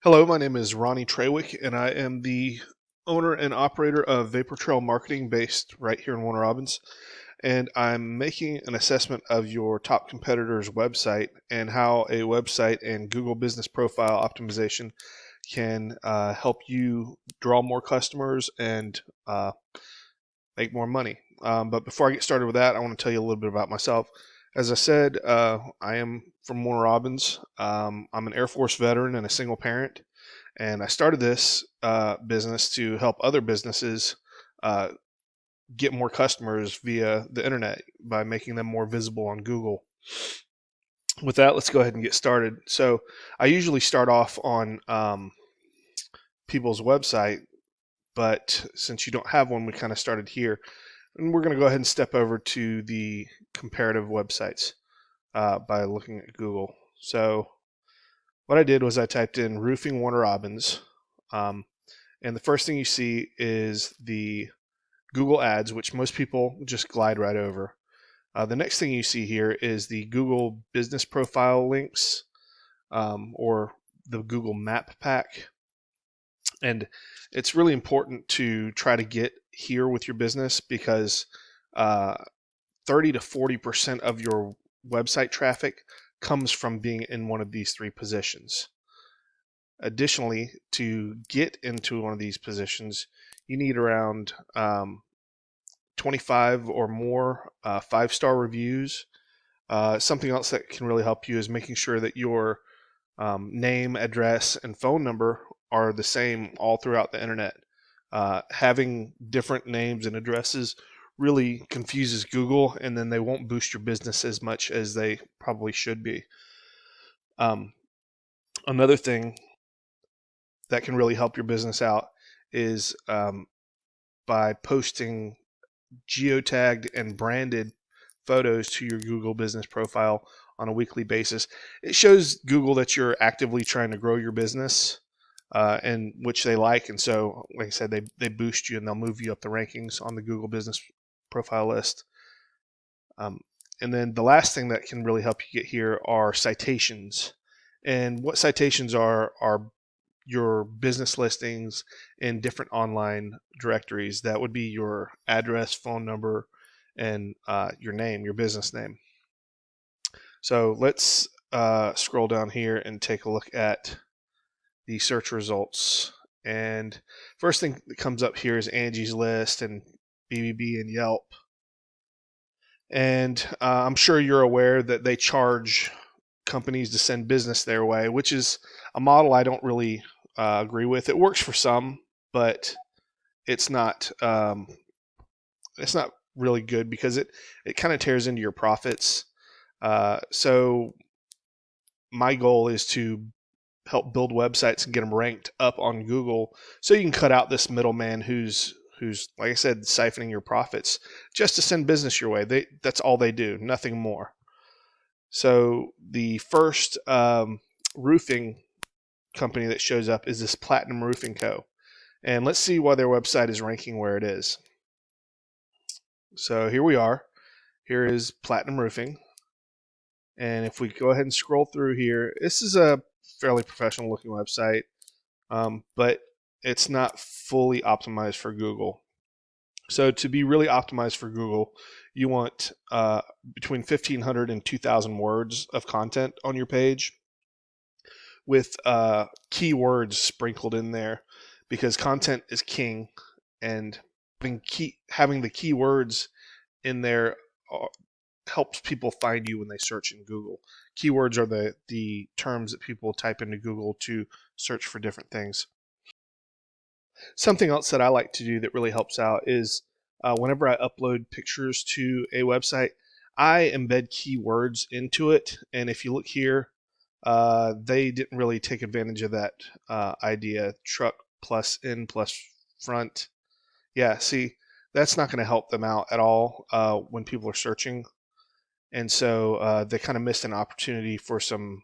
Hello, my name is Ronnie Trawick, and I am the owner and operator of Vapor Trail Marketing based right here in Warner Robins. And I'm making an assessment of your top competitor's website and how a website and Google Business Profile optimization can help you draw more customers and make more money. But before I get started with that, I want to tell you a little bit about myself. As I said, I am from Warner Robins. I'm an Air Force veteran and a single parent. And I started this business to help other businesses uh, get more customers via the internet by making them more visible on Google. With that, let's go ahead and get started. So I usually start off on people's website, but since you don't have one, we kind of started here. And we're going to go ahead and step over to the comparative websites by looking at Google. So what I did was I typed in roofing Warner Robins, and the first thing you see is the Google ads, which most people just glide right over. The next thing you see here is the Google Business Profile links, or the Google Map Pack. And it's really important to try to get here with your business because 30 to 40% of your website traffic comes from being in one of these three positions. Additionally, to get into one of these positions, you need around 25 or more 5-star reviews. Something else that can really help you is making sure that your name, address, and phone number are the same all throughout the internet. Having different names and addresses really confuses Google, and then they won't boost your business as much as they probably should be. Another thing that can really help your business out is by posting geotagged and branded photos to your Google Business Profile on a weekly basis. It shows Google that you're actively trying to grow your business, and which they like. And so, like I said, they boost you and they'll move you up the rankings on the Google Business Profile list. And then the last thing that can really help you get here are citations. And what citations are your business listings in different online directories. That would be your address, phone number, and your name, your business name. So let's scroll down here and take a look at the search results. And first thing that comes up here is Angie's List and BBB and Yelp. And I'm sure you're aware that they charge companies to send business their way, which is a model I don't really agree with. It works for some, but it's not really good because it kind of tears into your profits. So my goal is to help build websites and get them ranked up on Google, so you can cut out this middleman who's like I said, siphoning your profits just to send business your way. That's all they do, nothing more. So the first roofing company that shows up is this Platinum Roofing Co. And let's see why their website is ranking where it is. So here we are. Here is Platinum Roofing. And if we go ahead and scroll through here, this is a fairly professional looking website, but it's not fully optimized for Google. So to be really optimized for Google, you want between 1,500 and 2,000 words of content on your page, with keywords sprinkled in there, because content is king, and having the keywords in there helps people find you when they search in Google. Keywords are the terms that people type into Google to search for different things. Something else that I like to do that really helps out is whenever I upload pictures to a website, I embed keywords into it. And if you look here, they didn't really take advantage of that idea. Truck plus in plus front. Yeah, see, that's not going to help them out at all when people are searching. And so they kind of missed an opportunity for some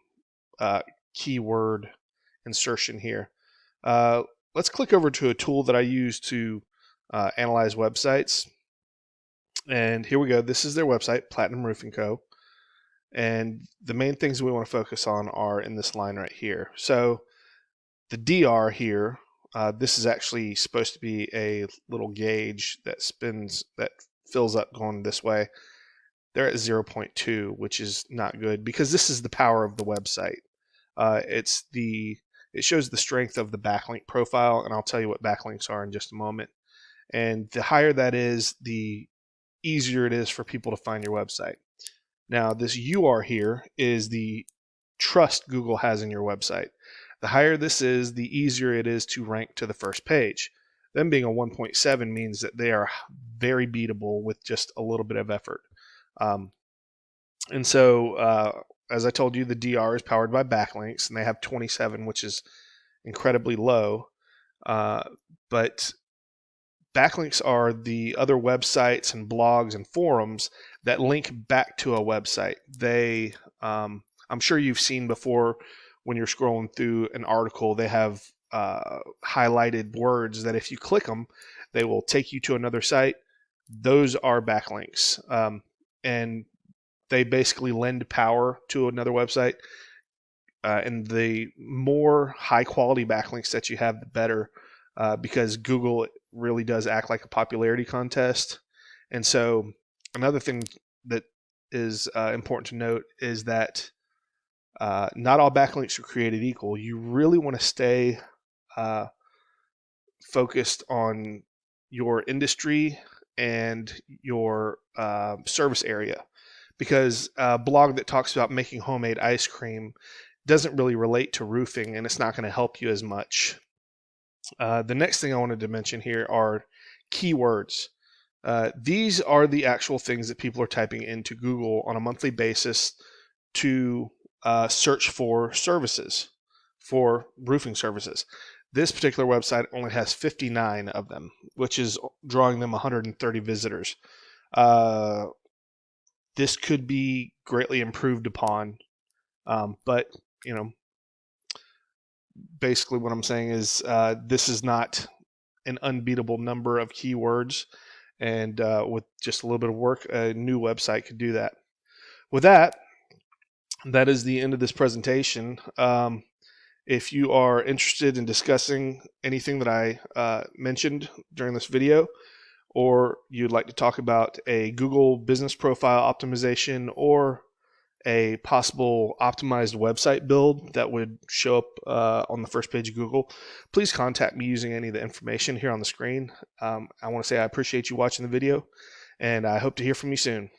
keyword insertion here. Let's click over to a tool that I use to analyze websites. And here we go. This is their website, Platinum Roofing Co. And the main things we want to focus on are in this line right here. So The DR here, this is actually supposed to be a little gauge that fills up going this way. They're at 0.2, which is not good because this is the power of the website. It shows the strength of the backlink profile, and I'll tell you what backlinks are in just a moment. And the higher that is, the easier it is for people to find your website. Now, this UR here is the trust Google has in your website. The higher this is, the easier it is to rank to the first page. Them being a 1.7 means that they are very beatable with just a little bit of effort. And so, as I told you, the DR is powered by backlinks, and they have 27, which is incredibly low. But backlinks are the other websites and blogs and forums that link back to a website. I'm sure you've seen before when you're scrolling through an article, they have highlighted words that if you click them, they will take you to another site. Those are backlinks. And they basically lend power to another website. And the more high quality backlinks that you have, the better, because Google really does act like a popularity contest. And so another thing that is important to note is that not all backlinks are created equal. You really want to stay focused on your industry and your service area, because a blog that talks about making homemade ice cream doesn't really relate to roofing, and it's not going to help you as much. The next thing I wanted to mention here are keywords. These are the actual things that people are typing into Google on a monthly basis to search for services, for roofing services. This particular website only has 59 of them, which is drawing them 130 visitors. This could be greatly improved upon, but basically what I'm saying is this is not an unbeatable number of keywords, and with just a little bit of work, a new website could do that. With that is the end of this presentation. If you are interested in discussing anything that I mentioned during this video, or you'd like to talk about a Google business profile optimization or a possible optimized website build that would show up on the first page of Google, please contact me using any of the information here on the screen. I want to say I appreciate you watching the video, and I hope to hear from you soon.